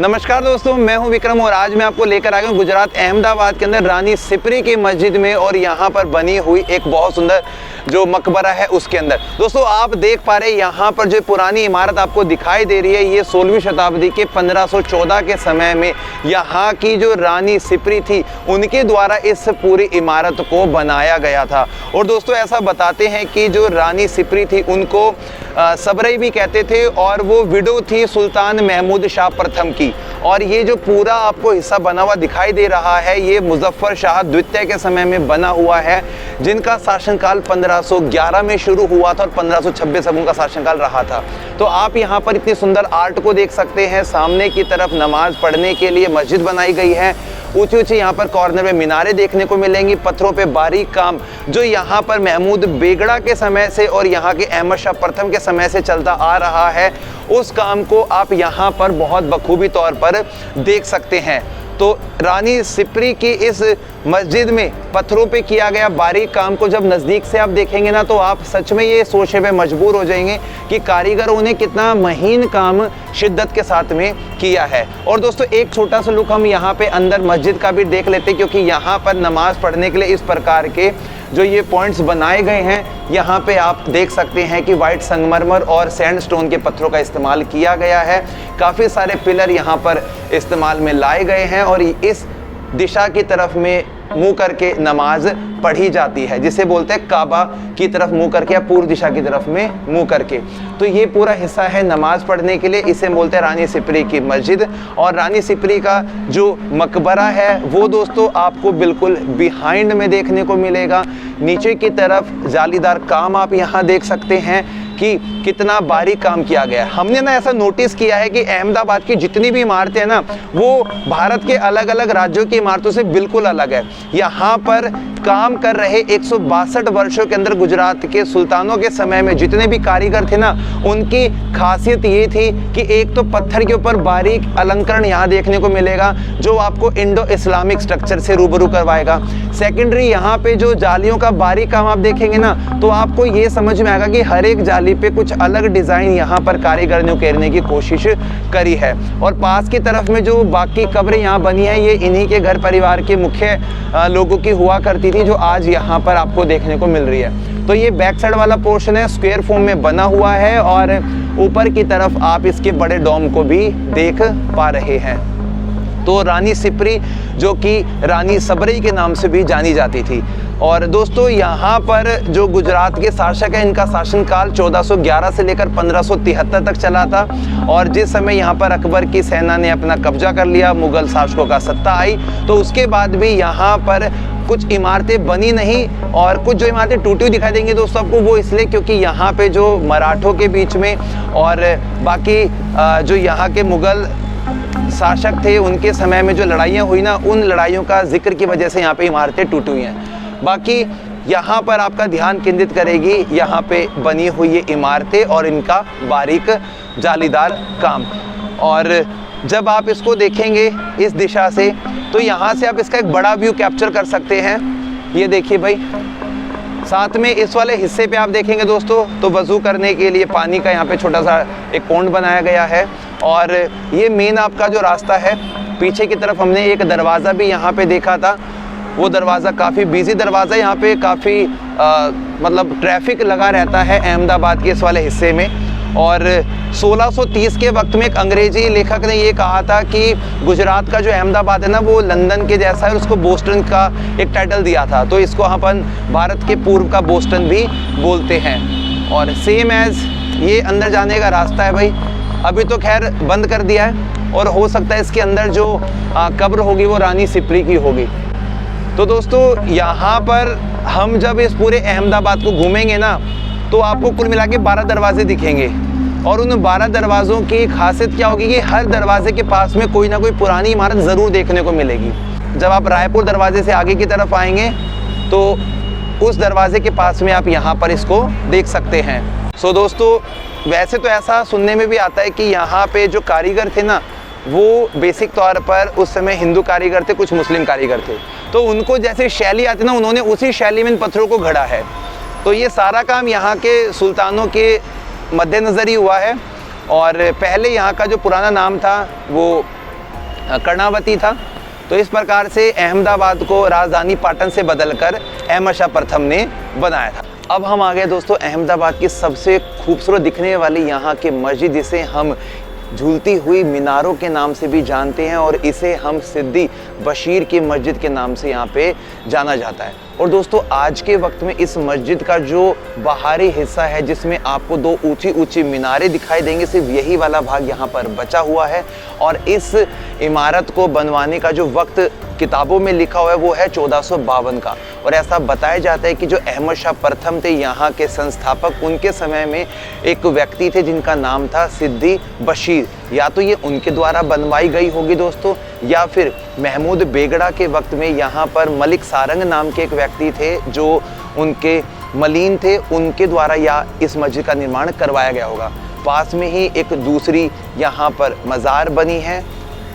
नमस्कार दोस्तों, मैं हूं विक्रम और आज मैं आपको लेकर आया हूं गुजरात अहमदाबाद के अंदर रानी सिप्री की मस्जिद में और यहां पर बनी हुई एक बहुत सुंदर जो मकबरा है उसके अंदर। दोस्तों आप देख पा रहे हैं यहां पर जो पुरानी इमारत आपको दिखाई दे रही है, ये 16वीं शताब्दी के 1514 के समय में यहां की जो रानी सिप्री थी उनके द्वारा इस पूरी इमारत को बनाया गया था। और दोस्तों ऐसा बताते हैं कि जो रानी सिप्री थी उनको सबरई भी कहते थे और वो विडो थी सुल्तान महमूद शाह प्रथम की। और ये जो पूरा आपको हिस्सा बना हुआ दिखाई दे रहा है ये मुजफ्फर शाह द्वितीय के समय में बना हुआ है, जिनका शासनकाल 1511 में शुरू हुआ था और 1526 तक उनका शासनकाल रहा था। तो आप यहाँ पर इतनी सुंदर आर्ट को देख सकते हैं। सामने की तरफ नमाज पढ़ने के लिए मस्जिद बनाई गई है। ऊंची ऊंची यहाँ पर कॉर्नर में मीनारें देखने को मिलेंगी, पत्थरों पे बारीक काम जो यहाँ पर महमूद बेगड़ा के समय से और यहाँ के अहमद शाह प्रथम के समय से चलता आ रहा है, उस काम को आप यहाँ पर बहुत बखूबी तौर पर देख सकते हैं। तो रानी सिप्री की इस मस्जिद में पत्थरों पे किया गया बारीक काम को जब नज़दीक से आप देखेंगे ना तो आप सच में ये सोचने पे मजबूर हो जाएंगे कि कारीगरों ने कितना महीन काम शिद्दत के साथ में किया है। और दोस्तों एक छोटा सा लुक हम यहाँ पे अंदर मस्जिद का भी देख लेते हैं, क्योंकि यहाँ पर नमाज पढ़ने के लिए इस प्रकार के जो ये पॉइंट्स बनाए गए हैं, यहाँ पे आप देख सकते हैं कि वाइट संगमरमर और सैंडस्टोन के पत्थरों का इस्तेमाल किया गया है। काफ़ी सारे पिलर यहाँ पर इस्तेमाल में लाए गए हैं और इस दिशा की तरफ में मुंह करके नमाज पढ़ी जाती है, जिसे बोलते हैं काबा की तरफ मुंह करके या पूर्व दिशा की तरफ में मुंह करके। तो ये पूरा हिस्सा है नमाज पढ़ने के लिए, इसे बोलते हैं रानी सिप्री की मस्जिद। और रानी सिप्री का जो मकबरा है वो दोस्तों आपको बिल्कुल बिहाइंड में देखने को मिलेगा। नीचे की तरफ जालीदार काम आप यहाँ देख सकते हैं कि कितना बारीक काम किया गया है। हमने ना ऐसा नोटिस किया है कि अहमदाबाद की जितनी भी इमारतें हैं ना वो भारत के अलग अलग राज्यों की इमारतों से बिल्कुल अलग है। यहाँ पर काम कर रहे 162 वर्षों के अंदर गुजरात के सुल्तानों के समय में जितने भी कारीगर थे ना, उनकी खासियत ये थी कि एक तो पत्थर के ऊपर बारीक अलंकरण यहाँ देखने को मिलेगा जो आपको इंडो इस्लामिक स्ट्रक्चर से रूबरू करवाएगा। सेकेंडरी यहाँ पे जो जालियों का बारीक काम आप देखेंगे ना तो आपको ये समझ में आएगा कि हर एक जाली पे कुछ अलग डिज़ाइन यहाँ पर कारीगर ने उकेरने की कोशिश करी है। और पास की तरफ में जो बाकी कब्रें यहाँ बनी है ये इन्हीं के घर परिवार के मुख्य लोगों की हुआ करती थी, जो आज यहाँ पर आपको देखने को मिल रही है। तो ये बैक साइड वाला पोर्शन है, स्क्वायर फॉर्म में बना हुआ है और ऊपर की तरफ आप इसके बड़े डोम को भी देख पा रहे हैं। तो रानी सिप्री जो कि रानी सबरई के नाम से भी जानी जाती थी। और दोस्तों यहाँ पर जो गुजरात के शासक हैं इनका शासनकाल 1411 से लेकर 1573 तक चला था। और जिस समय यहाँ पर अकबर की सेना ने अपना कब्जा कर लिया, मुग़ल शासकों का सत्ता आई, तो उसके बाद भी यहाँ पर कुछ इमारतें बनी नहीं और कुछ जो इमारतें टूटी हुई दिखाई देंगी दोस्तों आपको, वो इसलिए क्योंकि यहाँ पे जो मराठों के बीच में और बाकी जो यहाँ के मुग़ल शासक थे उनके समय में जो लड़ाइयाँ हुई ना, उन लड़ाइयों का जिक्र की वजह से यहाँ पे इमारतें टूटी हुई हैं। बाकी यहाँ पर आपका ध्यान केंद्रित करेगी यहाँ पे बनी हुई ये इमारतें और इनका बारीक जालीदार काम। और जब आप इसको देखेंगे इस दिशा से तो यहाँ से आप इसका एक बड़ा व्यू कैप्चर कर सकते हैं। ये देखिए भाई, साथ में इस वाले हिस्से पे आप देखेंगे दोस्तों तो वज़ू करने के लिए पानी का यहाँ पे छोटा सा एक पॉन्ड बनाया गया है। और ये मेन आपका जो रास्ता है, पीछे की तरफ हमने एक दरवाज़ा भी यहाँ पे देखा था, वो दरवाज़ा काफ़ी बिजी दरवाज़ा है। यहाँ पे काफ़ी मतलब ट्रैफिक लगा रहता है अहमदाबाद के इस वाले हिस्से में। और 1630 के वक्त में एक अंग्रेजी लेखक ने ये कहा था कि गुजरात का जो अहमदाबाद है ना वो लंदन के जैसा है, और उसको बोस्टन का एक टाइटल दिया था। तो इसको अपन भारत के पूर्व का बोस्टन भी बोलते हैं। और सेम एज ये अंदर जाने का रास्ता है भाई, अभी तो खैर बंद कर दिया है और हो सकता है इसके अंदर जो कब्र होगी वो रानी सिप्री की होगी। तो दोस्तों यहाँ पर हम जब इस पूरे अहमदाबाद को घूमेंगे ना तो आपको कुल मिला के 12 दरवाजे दिखेंगे। और उन 12 दरवाज़ों की खासियत क्या होगी कि हर दरवाजे के पास में कोई ना कोई पुरानी इमारत ज़रूर देखने को मिलेगी। जब आप रायपुर दरवाजे से आगे की तरफ आएंगे तो उस दरवाजे के पास में आप यहाँ पर इसको देख सकते हैं। सो दोस्तों वैसे तो ऐसा सुनने में भी आता है कि यहाँ पे जो कारीगर थे ना वो बेसिक तौर पर उस समय हिंदू कारीगर थे, कुछ मुस्लिम कारीगर थे, तो उनको जैसे शैली आती ना उन्होंने उसी शैली में इन पत्थरों को गढ़ा है। तो ये सारा काम यहाँ के सुल्तानों के मद्देनज़र ही हुआ है। और पहले यहाँ का जो पुराना नाम था वो कर्णावती था। तो इस प्रकार से अहमदाबाद को राजधानी पाटन से बदलकर अहमद शाह प्रथम ने बनाया था। अब हम आ गए दोस्तों अहमदाबाद की सबसे खूबसूरत दिखने वाली यहाँ की मस्जिद, जिसे हम झूलती हुई मीनारों के नाम से भी जानते हैं और इसे हम सिद्दी बशीर की मस्जिद के नाम से यहाँ पे जाना जाता है। और दोस्तों आज के वक्त में इस मस्जिद का जो बाहरी हिस्सा है, जिसमें आपको दो ऊंची ऊंची मीनारें दिखाई देंगे, सिर्फ यही वाला भाग यहाँ पर बचा हुआ है। और इस इमारत को बनवाने का जो वक्त किताबों में लिखा हुआ है वो है 1452 का। और ऐसा बताया जाता है कि जो अहमद शाह प्रथम थे यहाँ के संस्थापक, उनके समय में एक व्यक्ति थे जिनका नाम था सिद्दी बशीर। या तो ये उनके द्वारा बनवाई गई होगी दोस्तों, या फिर महमूद बेगड़ा के वक्त में यहाँ पर मलिक सारंग नाम के एक व्यक्ति थे जो उनके मलीन थे, उनके द्वारा या इस मस्जिद का निर्माण करवाया गया होगा। पास में ही एक दूसरी यहाँ पर मज़ार बनी है।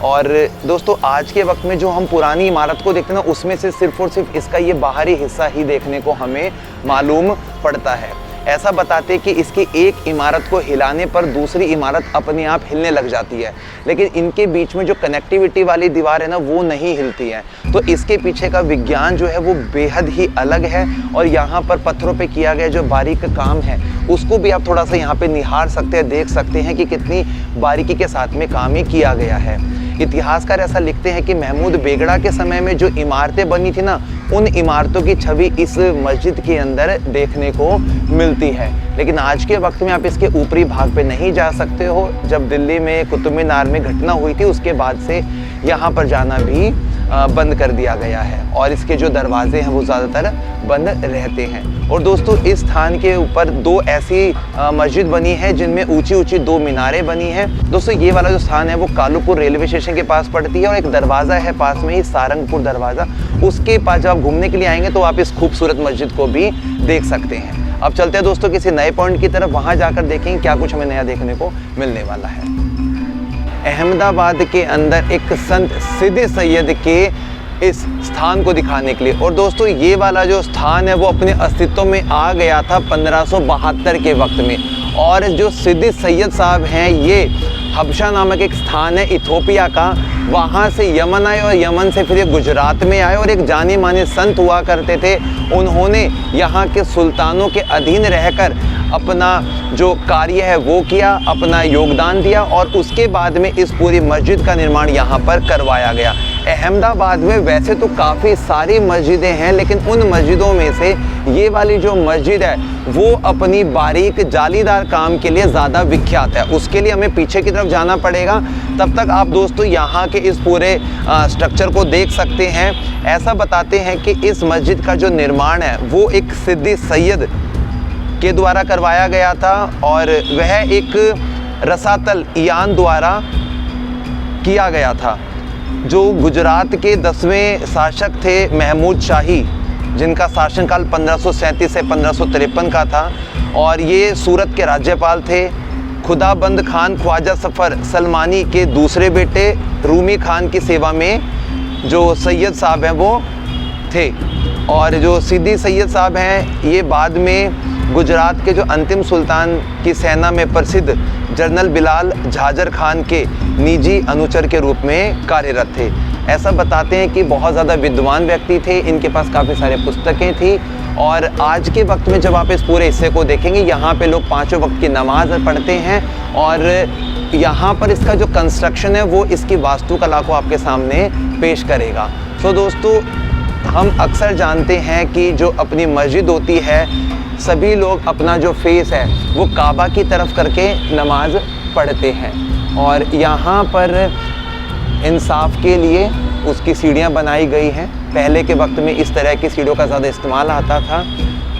और दोस्तों आज के वक्त में जो हम पुरानी इमारत को देखते हैं ना, उसमें से सिर्फ और सिर्फ इसका ये बाहरी हिस्सा ही देखने को हमें मालूम पड़ता है। ऐसा बताते हैं कि इसकी एक इमारत को हिलाने पर दूसरी इमारत अपने आप हिलने लग जाती है, लेकिन इनके बीच में जो कनेक्टिविटी वाली दीवार है ना, वो नहीं हिलती है। तो इसके पीछे का विज्ञान जो है वो बेहद ही अलग है। और यहाँ पर पत्थरों पे किया गया जो बारीक काम है, उसको भी आप थोड़ा सा यहाँ पे निहार सकते हैं, देख सकते हैं कि कितनी बारीकी के साथ में काम ही किया गया है। इतिहासकार ऐसा लिखते हैं कि महमूद बेगड़ा के समय में जो इमारतें बनी थी ना, उन इमारतों की छवि इस मस्जिद के अंदर देखने को मिलती है। लेकिन आज के वक्त में आप इसके ऊपरी भाग पे नहीं जा सकते हो। जब दिल्ली में कुतुब मीनार में घटना हुई थी, उसके बाद से यहाँ पर जाना भी बंद कर दिया गया है और इसके जो दरवाजे हैं वो ज़्यादातर बंद रहते हैं। और दोस्तों इस स्थान के ऊपर दो ऐसी मस्जिद बनी है जिनमें ऊंची ऊंची दो मीनारें बनी हैं। दोस्तों ये वाला जो स्थान है वो कालूपुर रेलवे स्टेशन के पास पड़ती है और एक दरवाज़ा है पास में ही, सारंगपुर दरवाज़ा। उसके पास जब आप घूमने के लिए आएंगे तो आप इस खूबसूरत मस्जिद को भी देख सकते हैं। अब चलते हैं दोस्तों किसी नए पॉइंट की तरफ, वहाँ जाकर देखेंगे क्या कुछ हमें नया देखने को मिलने वाला है। अहमदाबाद के अंदर एक संत सिद्दी सैयद के इस स्थान को दिखाने के लिए। और दोस्तों ये वाला जो स्थान है वो अपने अस्तित्व में आ गया था 1572 के वक्त में। और जो सिद्दी सैयद साहब हैं ये हबशा नामक एक स्थान है इथोपिया का, वहाँ से यमन आए और यमन से फिर ये गुजरात में आए और एक जाने माने संत हुआ करते थे। उन्होंने यहाँ के सुल्तानों के अधीन रहकर अपना जो कार्य है वो किया, अपना योगदान दिया और उसके बाद में इस पूरी मस्जिद का निर्माण यहाँ पर करवाया गया। अहमदाबाद में वैसे तो काफ़ी सारी मस्जिदें हैं, लेकिन उन मस्जिदों में से ये वाली जो मस्जिद है वो अपनी बारीक जालीदार काम के लिए ज़्यादा विख्यात है। उसके लिए हमें पीछे की तरफ जाना पड़ेगा। तब तक आप दोस्तों यहाँ के इस पूरे स्ट्रक्चर को देख सकते हैं। ऐसा बताते हैं कि इस मस्जिद का जो निर्माण है वो एक सिद्दी सैयद के द्वारा करवाया गया था और वह एक रसातल यान द्वारा किया गया था। जो गुजरात के 10वें शासक थे महमूद शाही, जिनका शासनकाल 1537 से 1553 का था और ये सूरत के राज्यपाल थे। खुदाबंद खान ख्वाजा सफ़र सलमानी के दूसरे बेटे रूमी खान की सेवा में जो सैयद साहब हैं वो थे। और जो सिद्दी सैयद साहब हैं ये बाद में गुजरात के जो अंतिम सुल्तान की सेना में प्रसिद्ध जनरल बिलाल झाजर खान के निजी अनुचर के रूप में कार्यरत थे। ऐसा बताते हैं कि बहुत ज़्यादा विद्वान व्यक्ति थे, इनके पास काफ़ी सारे पुस्तकें थी। और आज के वक्त में जब आप इस पूरे हिस्से को देखेंगे, यहाँ पे लोग 5 वक्त की नमाज पढ़ते हैं और यहाँ पर इसका जो कंस्ट्रक्शन है वो इसकी वास्तुकला को आपके सामने पेश करेगा। सो दोस्तों हम अक्सर जानते हैं कि जो अपनी मस्जिद होती है, सभी लोग अपना जो फेस है वो काबा की तरफ करके नमाज पढ़ते हैं और यहाँ पर इंसाफ के लिए उसकी सीढ़ियाँ बनाई गई हैं। पहले के वक्त में इस तरह की सीढ़ियों का ज़्यादा इस्तेमाल आता था।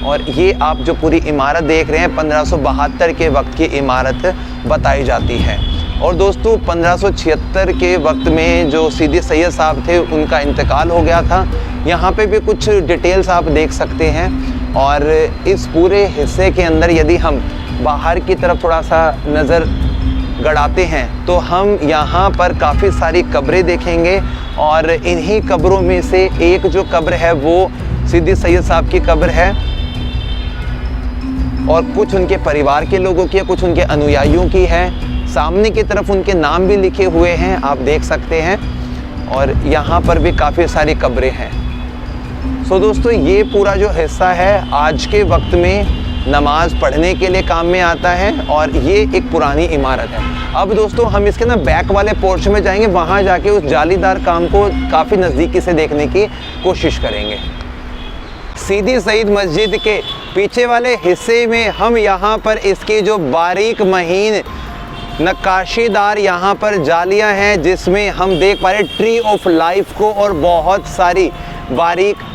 और ये आप जो पूरी इमारत देख रहे हैं 1572 के वक्त की इमारत बताई जाती है। और दोस्तों 1576 के वक्त में जो सिद्दी सैयद साहब थे उनका इंतकाल हो गया था। यहाँ पे भी कुछ डिटेल्स आप देख सकते हैं। और इस पूरे हिस्से के अंदर यदि हम बाहर की तरफ थोड़ा सा नज़र गड़ाते हैं तो हम यहाँ पर काफ़ी सारी कब्रें देखेंगे और इन्हीं कब्रों में से एक जो कब्र है वो सिद्दी सैयद साहब की कब्र है और कुछ उनके परिवार के लोगों की है, कुछ उनके अनुयायियों की है। सामने की तरफ उनके नाम भी लिखे हुए हैं, आप देख सकते हैं। और यहाँ पर भी काफ़ी सारी कब्रें हैं। सो दोस्तों ये पूरा जो हिस्सा है आज के वक्त में नमाज़ पढ़ने के लिए काम में आता है और ये एक पुरानी इमारत है। अब दोस्तों हम इसके ना बैक वाले पोर्शन में जाएंगे, वहाँ जाके उस जालीदार काम को काफ़ी नज़दीकी से देखने की कोशिश करेंगे। सीदी सईद मस्जिद के पीछे वाले हिस्से में हम यहाँ पर इसकी जो बारीक महीन नक्काशीदार यहाँ पर जालियाँ हैं, जिसमें हम देख पा रहे ट्री ऑफ लाइफ को और बहुत सारी बारीक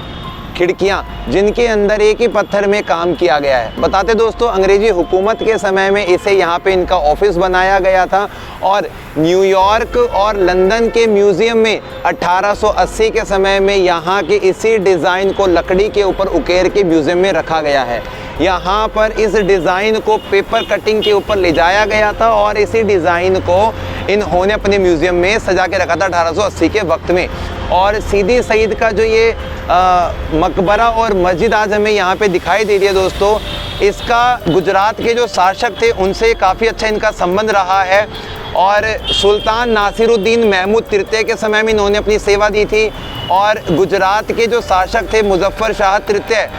खिड़कियाँ जिनके अंदर एक ही पत्थर में काम किया गया है। बताते दोस्तों अंग्रेजी हुकूमत के समय में इसे यहाँ पे इनका ऑफिस बनाया गया था और न्यूयॉर्क और लंदन के म्यूज़ियम में 1880 के समय में यहाँ के इसी डिज़ाइन को लकड़ी के ऊपर उकेर के म्यूज़ियम में रखा गया है। यहाँ पर इस डिज़ाइन को पेपर कटिंग के ऊपर ले जाया गया था और इसी डिज़ाइन को इन्होंने अपने म्यूज़ियम में सजा के रखा था 1880 के वक्त में। और सीदी सईद का जो ये मकबरा और मस्जिद आज हमें यहाँ पे दिखाई दे रही है दोस्तों, इसका गुजरात के जो शासक थे उनसे काफ़ी अच्छा इनका संबंध रहा है और सुल्तान नासिरुद्दीन महमूद तृतीय के समय में इन्होंने अपनी सेवा दी थी और गुजरात के जो शासक थे मुजफ्फर शाह तृतीय,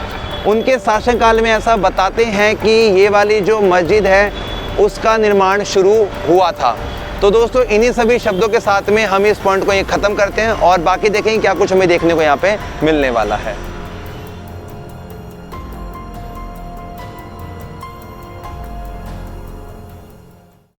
उनके शासनकाल में ऐसा बताते हैं कि ये वाली जो मस्जिद है उसका निर्माण शुरू हुआ था। तो दोस्तों इन्हीं सभी शब्दों के साथ में हम इस पॉइंट को ये ख़त्म करते हैं और बाकी देखेंगे क्या कुछ हमें देखने को यहाँ पे मिलने वाला है।